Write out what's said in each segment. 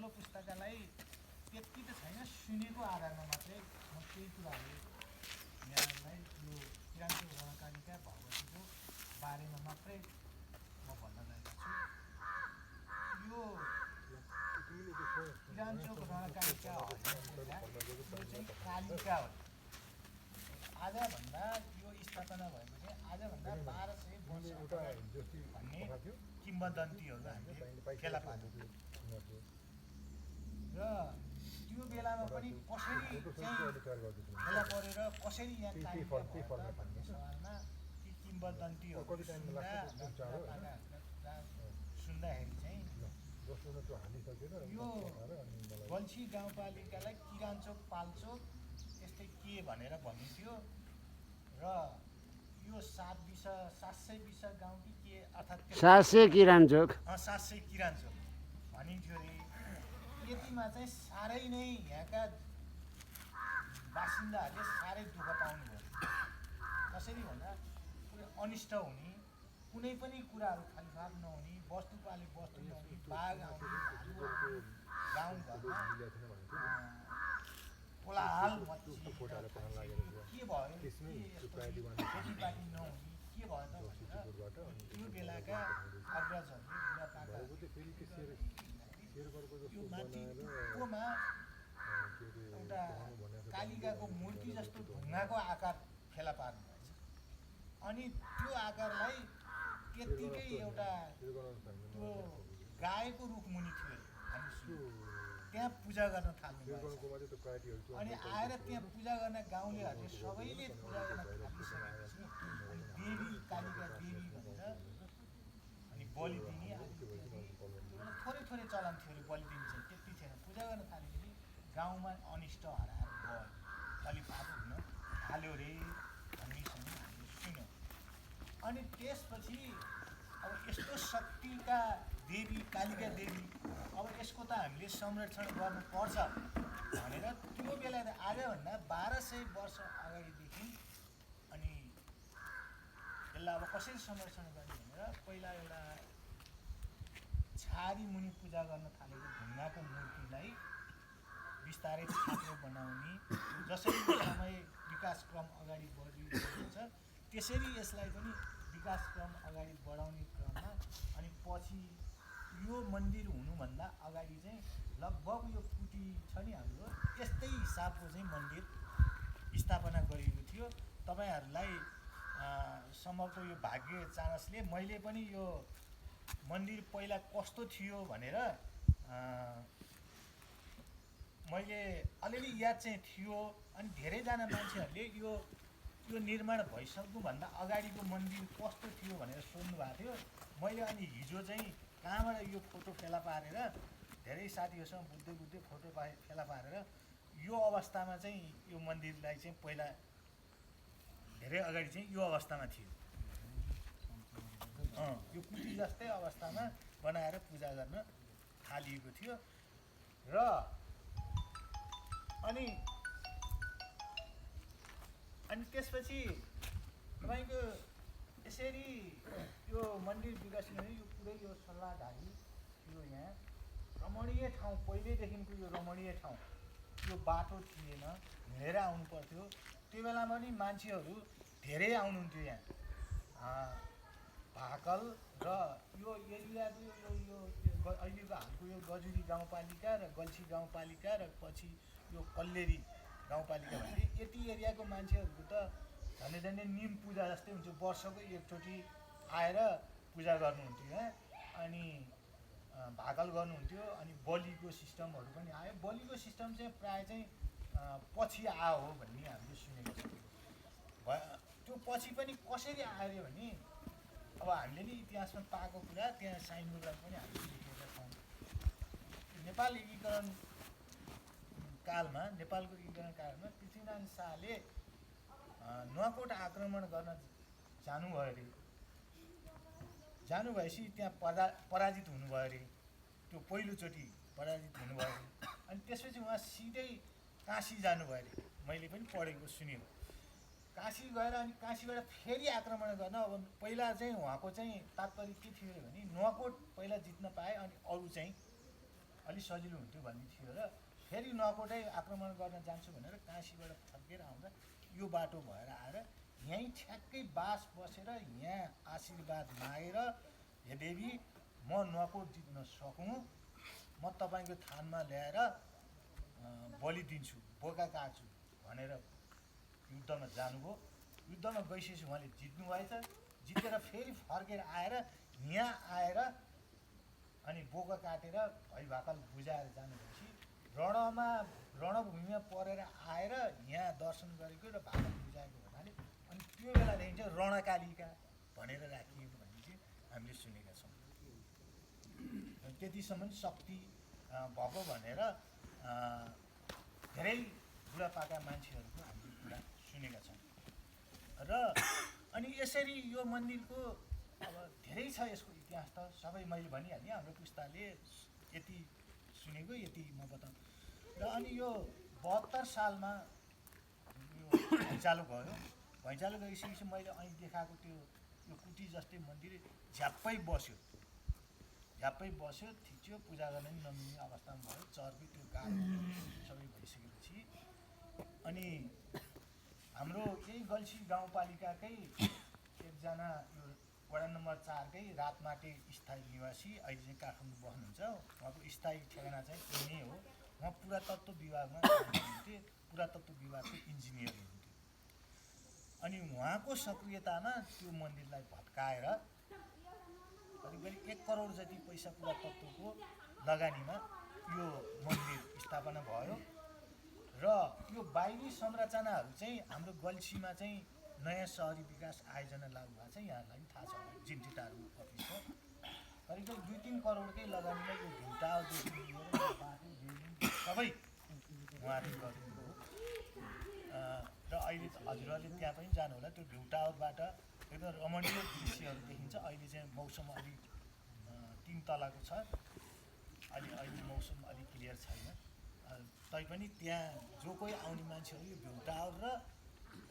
तल्लो पुस्ताकालाई त्यति त छैन, सुनेको आधारमा मात्रै म केही कुराहरू यहाँलाई यो किरान्चोक रणकालिका भगवतीको बारेमा मात्रै म भन्न गएको छु। यो किरान्चोक रणकालिका यो चाहिँ कालिका हो। आजभन्दा यो स्थापना भएको चाहिँ आजभन्दा 1200 वर्ष भन्ने किम्बदन्तीहरू हामीले फेला पार्यौँ। र त्यो बेलामा पनि कसरी चाहिँ फेला परेर कसरी यहाँ कालिका भयो भन्ने सवालमा ती किम्बदन्तीहरू सुन्दाखेरि चाहिँ यो गल्छी गाउँपालिकालाई किरान्चोक पाल्चोक यस्तै के भनेर भनिन्थ्यो र यो 720 गाउँ कि के अर्थात् 700 किरान्चोक 700 किरान्चोक भनिन्थ्यो रे। यतिमा चाहिँ साह्रै नै यहाँका बासिन्दाहरूले साह्रै दुःख पाउनुभयो। कसरी भन्दा पुरै अनिष्ट हुने, कुनै पनि कुराहरू खालिफाप नहुने, वस्तु पाले वस्तु नहुने, बाघ आउने, भालु आउने, गाउँघरमा कोलाहाल मच्चिएर के भयो, खेतीपाती नहुने के भयो त भनेर त्यो बेलाका अग्रजहरूले यो माथि उपमा एउटा कालिकाको मूर्ति जस्तो ढुङ्गाको आकार फेला पार्नुभएछ। अनि त्यो आकारलाई त्यत्तिकै एउटा त्यो गाएको रुखमुनि थियो हामी त्यहाँ पूजा गर्न थाल्नुभएछ। अनि आएर त्यहाँ पूजा गर्न गाउँलेहरूले सबैले पूजा गर्न थालिसकेपछि अनि देवी कालिका देवी भनेर अनि बलि दिने थोरै थोरै चलन थियो अरे बलि दिने चाहिँ त्यति थिएन। पूजा गर्न थालेपछि गाउँमा अनिष्ट हराएर गयो, खलिफाप हुन थाल्यो रे भन्ने हामीले सुन्यौँ। अनि त्यसपछि अब यस्तो शक्तिका देवी कालिका देवी अब यसको त हामीले संरक्षण गर्नुपर्छ भनेर त्यो बेला आजभन्दा 1200 वर्ष अगाडिदेखि अनि यसलाई अब कसरी संरक्षण गर्ने भनेर पहिला एउटा छारी मुनि पूजा गर्न थालेको ढुङ्गाको मूर्तिलाई बिस्तारै छाप्रो बनाउने, जसरी समय विकासक्रम अगाडि बढिरहेको छ त्यसरी यसलाई पनि विकासक्रम अगाडि बढाउने क्रममा अनि पछि यो मन्दिर हुनुभन्दा अगाडि चाहिँ लगभग यो कुटी छ नि हाम्रो यस्तै हिसाबको चाहिँ मन्दिर स्थापना गरिएको थियो। तपाईँहरूलाई सम्मको यो भाग्य चानसले मैले पनि यो मन्दिर पहिला कस्तो थियो भनेर मैले अलिअलि याद चाहिँ थियो। अनि धेरैजना मान्छेहरूले यो निर्माण भइसक्नुभन्दा अगाडिको मन्दिर कस्तो थियो भनेर सोध्नु भएको थियो। मैले अनि हिजो चाहिँ कहाँबाट यो फोटो फेला पारेर धेरै साथीहरूसँग बुझ्दै फोटो फेला पारेर यो अवस्थामा चाहिँ यो मन्दिरलाई चाहिँ पहिला धेरै अगाडि चाहिँ यो अवस्थामा थियो। यो कुटी जस्तै अवस्थामा बनाएर पूजा गर्न थालिएको थियो। र अनि त्यसपछि तपाईँको यसरी यो मन्दिर विकसित हुने यो पुरै यो सल्लाहधारी यो यहाँ रमणीय ठाउँ पहिल्यैदेखिको यो रमणीय ठाउँ, यो बाटो थिएन, हिँडेर आउनु पर्थ्यो। त्यो बेलामा पनि मान्छेहरू धेरै आउनुहुन्थ्यो यहाँ भाकल र यो एरियाको यो अहिलेको हालको यो गजुरी गाउँपालिका र गल्छी गाउँपालिका र पछि यो कल्लेरी गाउँपालिका भन्ने यति एरियाको मान्छेहरूको त झन्डै निम पूजा जस्तै हुन्थ्यो। वर्षको एकचोटि आएर पूजा गर्नुहुन्थ्यो यहाँ अनि भाकल गर्नुहुन्थ्यो। अनि बलिको सिस्टमहरू पनि आयो। बलिको सिस्टम चाहिँ प्रायः चाहिँ पछि आयो हो भन्ने हामीले सुनेको छौँ। त्यो पछि पनि कसरी आयो भने अब हामीले नि इतिहासमा पाएको कुरा त्यहाँ साइनबोर्डमा पनि हामीले लेखेका छौँ। नेपाल एकीकरण कालमा पृथ्वीनारायण शाहले नुवाकोट आक्रमण गर्न जानुभयो अरे। जानुभएपछि त्यहाँ पराजित हुनुभयो अरे, त्यो पहिलोचोटि पराजित हुनुभयो अरे। अनि त्यसपछि उहाँ सिधै काशी जानुभयो अरे, मैले पनि पढेको सुनेको। काशी गएर अनि काशीबाट फेरि आक्रमण गर्न अब पहिला चाहिँ उहाँको चाहिँ तात्पर्य के थियो भने नुवाकोट पहिला जित्न पाए अनि अरू चाहिँ अलिक सजिलो हुन्थ्यो भन्ने थियो र फेरि नकोटै आक्रमण गर्न जान्छु भनेर काशीबाट फर्केर आउँदा यो बाटो भएर आएर यहीँ ठ्याक्कै बास बसेर यहाँ आशीर्वाद मागेर हे देवी म नकोट जित्न सकौँ, म तपाईँको थानमा ल्याएर बलि दिन्छु, बोका काट्छु भनेर युद्धमा जानुभयो। युद्धमा गइसकेपछि उहाँले जित्नु भएछ। जितेर फेरि फर्केर आएर यहाँ आएर अनि बोका काटेर भैभाकल बुझाएर जानुभएपछि रणभूमिमा परेर आएर यहाँ दर्शन गरेको र भाकल बुझाएको हुनाले अनि त्यो बेलादेखि चाहिँ रणकालिका भनेर राखिएको भन्ने चाहिँ हामीले सुनेका छौँ। त्यतिसम्म शक्ति भएको भनेर धेरै बुढापाका मान्छेहरूको हामीले कुरा सुनेका छौँ। र अनि यसरी यो मन्दिरको अब धेरै छ यसको इतिहास त सबै मैले भनिहालेँ, हाम्रो पुस्ताले यति सुनेको यति म बताउँ। र अनि यो 72 सालमा यो भैँचालो गयो। भैँचालो गइसकेपछि मैले अहिले देखाएको त्यो यो कुटी जस्तै मन्दिर झ्याप्पै बस्यो, थिच्यो, पूजा गर्न पनि नमिल्ने अवस्थामा भयो। चर्को त्यो गाह्रो सबै भइसकेपछि अनि हाम्रो यही गल्छी गाउँपालिकाकै एकजना यो वडा नम्बर 4कै रातमाटे स्थायी निवासी, अहिले चाहिँ काठमाडौँ बस्नुहुन्छ। उहाँको स्थायी ठेगाना चाहिँ यही हो। उहाँ पुरातत्व विभागमा हुनुहुन्थ्यो, पुरातत्व विभागको इन्जिनियर हुनुहुन्थ्यो। अनि उहाँको सक्रियतामा त्यो मन्दिरलाई भत्काएर करिब 1 करोड जति पैसा पुरातत्वको लगानीमा यो मन्दिर स्थापना भयो। र यो बाहिरी संरचनाहरू चाहिँ हाम्रो गल्छीमा चाहिँ नयाँ सहरी विकास आयोजना लागू भएको छ। यहाँहरूलाई थाहा छ होला, जिन्टी टार अफिस हो। करिब 2-3 करोडकै लगानीमा यो भ्युटादेखि लिएर बाटो रेलिङ सबै उहाँले गर्नुभयो। र अहिले हजुरहरूले त्यहाँ पनि जानु होला, त्यो भ्यू टावरबाट एकदम रमणीय दृश्यहरू देखिन्छ। अहिले चाहिँ मौसम अलिक 3 तलाको छ, अहिले मौसम अलिक क्लियर छैन। तैपनि त्यहाँ जो कोही आउने मान्छेहरू यो भ्यू टावर र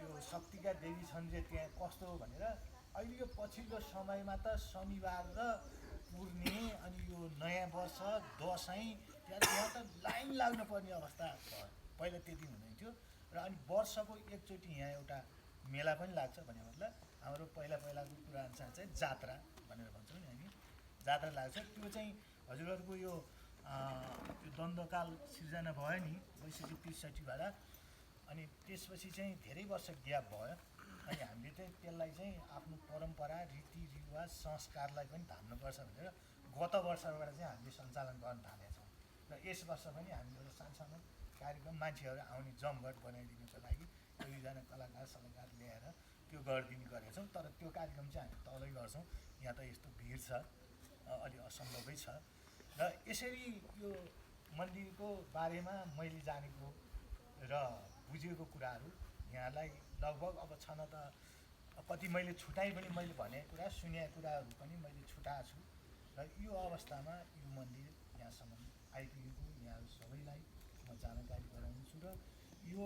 यो शक्तिका देवी छन् जे त्यहाँ कस्तो हो भनेर अहिले यो पछिल्लो समयमा त शनिबार र पूर्णे अनि यो नयाँ वर्ष दसैँ त्यहाँ त लाइन लाग्नु पर्ने अवस्था भयो। पहिला त्यति हुँदैन थियो। र अनि वर्षको एकचोटि यहाँ एउटा मेला पनि लाग्छ भने मतलब हाम्रो पहिलाको कुरा अनुसार चाहिँ जात्रा भनेर भन्छौँ नि हामी, जात्रा लाग्छ। त्यो चाहिँ हजुरहरूको यो द्वन्द्वकाल सिर्जना भयो नि 1963बाट, अनि त्यसपछि चाहिँ धेरै वर्ष ग्याप भयो। अनि हामीले चाहिँ त्यसलाई चाहिँ आफ्नो परम्परा, रीतिरिवाज, संस्कारलाई पनि धान्नुपर्छ भनेर गत वर्षबाट चाहिँ हामीले सञ्चालन गर्न थालेका छौँ। र यस वर्ष पनि हामी एउटा सानसानो कार्यक्रम मान्छेहरू आउने जमघट बनाइदिनुको लागि 2-जना कलाकार ल्याएर त्यो गरिदिने गरेका छौँ। तर त्यो कार्यक्रम चाहिँ हामी तलै गर्छौँ, यहाँ त यस्तो भिड छ, अलि असम्भवै छ। र यसरी यो मन्दिरको बारेमा मैले जानेको र बुझेको कुराहरू यहाँलाई लगभग अब छन त कति मैले छुटाइ पनि, मैले भनेको कुरा सुनेको कुराहरू पनि मैले छुटाएको छु। र यो अवस्थामा यो मन्दिर यहाँसम्म आइपुगेको यहाँहरू सबैलाई म जानकारी गराउँछु। र यो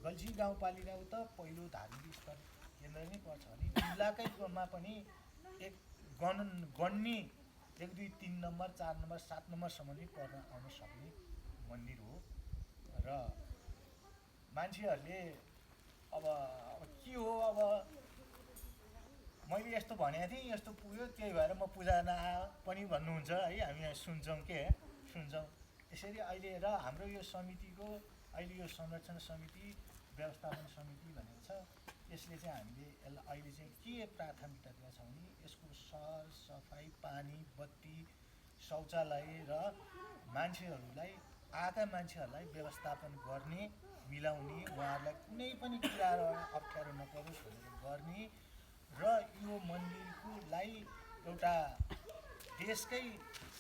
गल्छी गाउँपालिकाको त पहिलो धार्मिक स्थल केन्द्र नै पर्छ भने जिल्लाकैमा पनि एक गण्य 1, 2, 3 नम्बर, 4 नम्बर, 7 नम्बरसम्म नै पर्न आउन सक्ने मन्दिर हो। र मान्छेहरूले अब के हो, अब मैले यस्तो भनेको थिएँ, यस्तो पुग्यो, त्यही भएर म पूजा नआयो पनि भन्नुहुन्छ है। हामी सुन्छौँ सुन्छौँ यसरी अहिले। र हाम्रो यो समितिको अहिले यो संरक्षण समिति, व्यवस्थापन समिति भनेको छ, यसले चाहिँ हामीले यसलाई अहिले चाहिँ के प्राथमिकता दिएका छौँ भने यसको सर सफाइ, पानी, बत्ती, शौचालय र मान्छेहरूलाई आएका मान्छेहरूलाई व्यवस्थापन गर्ने, मिलाउने, उहाँहरूलाई कुनै पनि कुराहरू अप्ठ्यारो नपरोस् भनेर गर्ने र यो मन्दिरकोलाई एउटा देशकै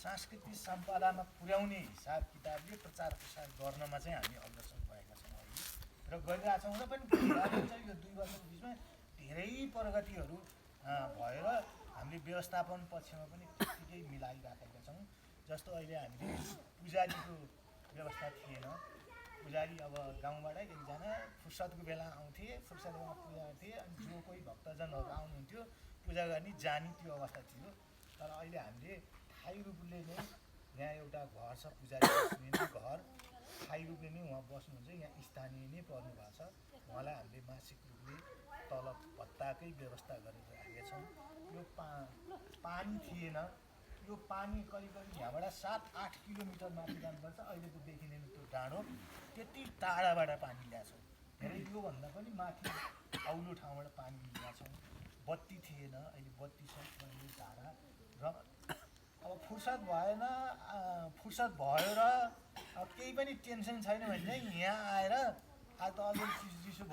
सांस्कृतिक सम्पदामा पुर्याउने हिसाब किताबले प्रचार प्रसार गर्नमा चाहिँ हामी अग्रसर भएका छौँ अहिले र गरिरहेका छौँ। र पनि चाहिँ यो 2 वर्षको बिचमा धेरै प्रगतिहरू भएर हामीले व्यवस्थापन पक्षमा पनि त्यत्तिकै मिलाइराखेका छौँ। जस्तो अहिले हामीले पुजारीको व्यवस्था थिएन। पुजारी अब गाउँबाट एकजना फुर्सदको बेला आउँथे, फुर्सदमा पूजा गर्थे, अनि जो कोही भक्तजनहरू आउनुहुन्थ्यो पूजा गर्ने जाने त्यो अवस्था थियो। तर अहिले हामीले स्थायी रूपले नै यहाँ एउटा घर छ पुजारी बस्ने नै घर, खाइरूपले नै उहाँ बस्नुहुन्छ, यहाँ स्थानीय नै पर्नु भएको छ। उहाँलाई हामीले मासिक रूपले तलब भत्ताकै व्यवस्था गरेर राखेका छौँ। यो पानी थिएन, यो पानी करिब यहाँबाट 7-8 किलोमिटर माथि जानुपर्छ। अहिलेको देखिँदैन त्यो डाँडो, त्यति टाढाबाट पानी ल्याएको छौँ। धेरै योभन्दा पनि माथि औलो ठाउँबाट पानी ल्याएको छौँ। बत्ती थिएन, अहिले बत्ती छ, अहिले धारा। र अब फुर्सद भएन, फुर्सद भयो र अब केही पनि टेन्सन छैन भने चाहिँ यहाँ आएर आज त अलिअलि चिसो